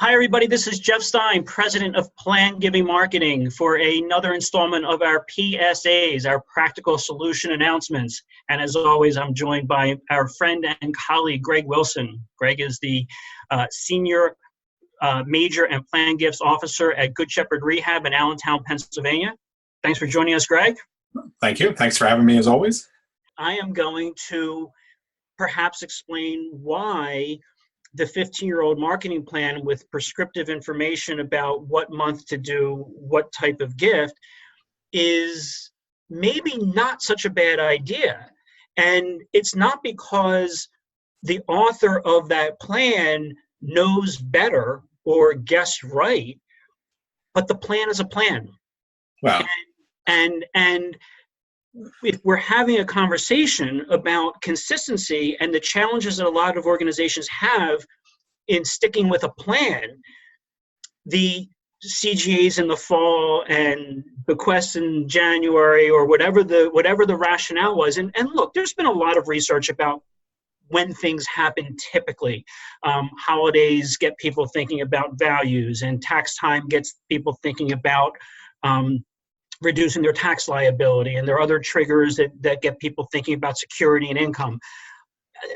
Hi, everybody. This is Jeff Stein, President of Plan Giving Marketing, for another installment of our PSAs, our Practical Solution Announcements. And as always, I'm joined by our friend and colleague, Greg Wilson. Greg is the Senior Major and Plan Gifts Officer at Good Shepherd Rehab in Allentown, Pennsylvania. Thanks for joining us, Greg. Thank you. Thanks for having me, as always. I am going to perhaps explain why the 15-year-old marketing plan with prescriptive information about what month to do what type of gift is maybe not such a bad idea. And it's not because the author of that plan knows better or guessed right, but the plan is a plan. Wow. And if we're having a conversation about consistency and the challenges that a lot of organizations have in sticking with a plan, the CGAs in the fall and bequests in January, or whatever the rationale was. And look, there's been a lot of research about when things happen typically. Holidays get people thinking about values, and tax time gets people thinking about reducing their tax liability, and there are other triggers that get people thinking about security and income.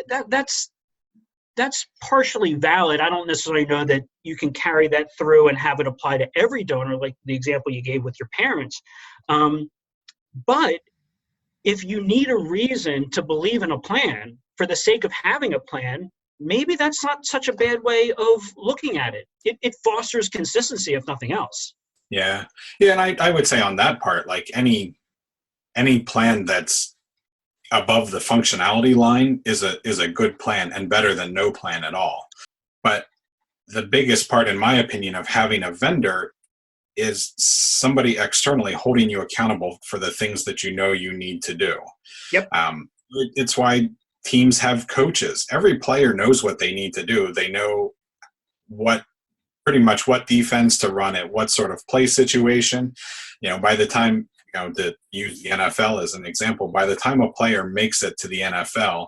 That's partially valid. I don't necessarily know that you can carry that through and have it apply to every donor, like the example you gave with your parents. But if you need a reason to believe in a plan for the sake of having a plan, maybe that's not such a bad way of looking at it. It fosters consistency, if nothing else. Yeah. And I would say on that part, like any plan that's above the functionality line is a good plan and better than no plan at all. But the biggest part, in my opinion, of having a vendor is somebody externally holding you accountable for the things that you know you need to do. Yep. It's why teams have coaches. Every player knows what they need to do. They know pretty much what defense to run at what sort of play situation. By the time, to use the NFL as an example, by the time a player makes it to the NFL,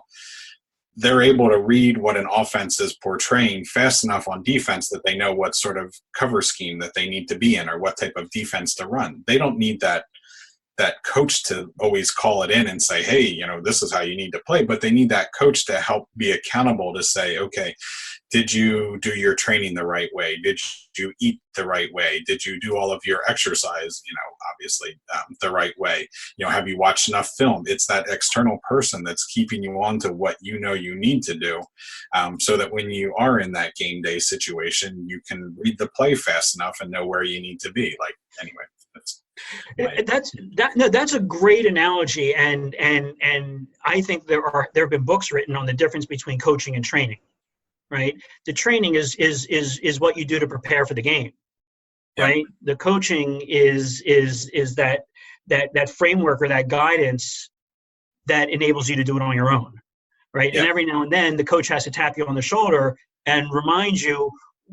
they're able to read what an offense is portraying fast enough on defense that they know what sort of cover scheme that they need to be in or what type of defense to run. They don't need that coach to always call it in and say, hey, this is how you need to play. But they need that coach to help be accountable to say, okay, did you do your training the right way? Did you eat the right way? Did you do all of your exercise, obviously the right way? Have you watched enough film? It's that external person that's keeping you on to what you need to do, so that when you are in that game day situation, you can read the play fast enough and know where you need to be. That's a great analogy, and I think there have been books written on the difference between coaching and training. Right, the training is what you do to prepare for the game. Right, yeah. The coaching is that framework or that guidance that enables you to do it on your own. Right, yeah. And every now and then the coach has to tap you on the shoulder and remind you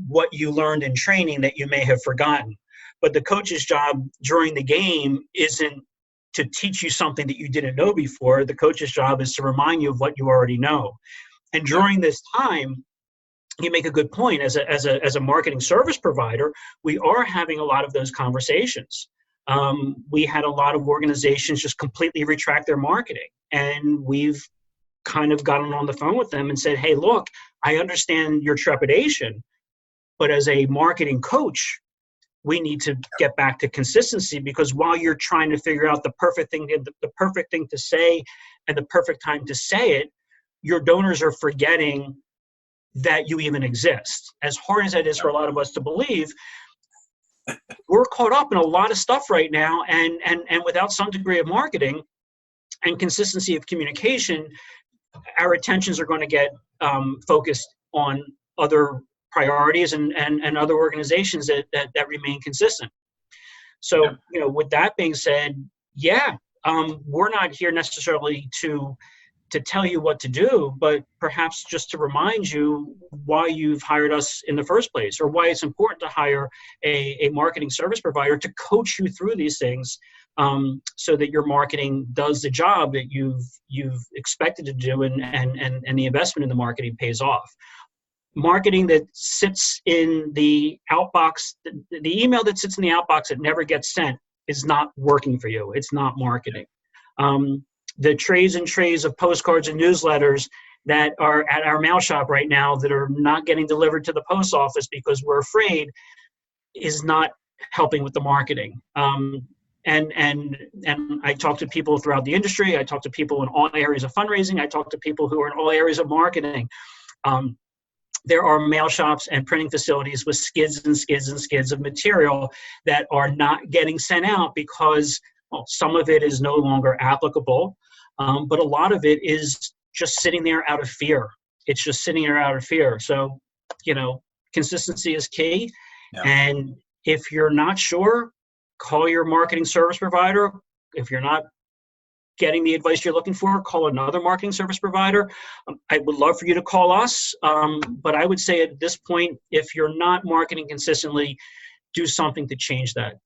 what you learned in training that you may have forgotten. But the coach's job during the game isn't to teach you something that you didn't know before. The coach's job is to remind you of what you already know. And during this time, you make a good point. As a marketing service provider, we are having a lot of those conversations. We had a lot of organizations just completely retract their marketing, and we've kind of gotten on the phone with them and said, hey, look, I understand your trepidation, but as a marketing coach, we need to get back to consistency, because while you're trying to figure out the perfect thing to say and the perfect time to say it, your donors are forgetting that you even exist. As hard as that is for a lot of us to believe, we're caught up in a lot of stuff right now, and without some degree of marketing and consistency of communication, our attentions are going to get focused on other priorities and other organizations that remain consistent. So, with that being said, we're not here necessarily to tell you what to do, but perhaps just to remind you why you've hired us in the first place, or why it's important to hire a marketing service provider to coach you through these things, so that your marketing does the job that you've expected to do, and the investment in the marketing pays off. marketing that sits in the outbox, the email that sits in the outbox that never gets sent is not working for you. It's not marketing. The trays and trays of postcards and newsletters that are at our mail shop right now that are not getting delivered to the post office because we're afraid is not helping with the marketing. And I talk to people throughout the industry. I talk to people in all areas of fundraising. I talk to people who are in all areas of marketing. There are mail shops and printing facilities with skids and skids and skids of material that are not getting sent out because, well, some of it is no longer applicable, but a lot of it is just sitting there out of fear. It's just sitting there out of fear. So, consistency is key. Yeah. And if you're not sure, call your marketing service provider. If you're not getting the advice you're looking for, call another marketing service provider. I would love for you to call us, but I would say at this point, if you're not marketing consistently, do something to change that.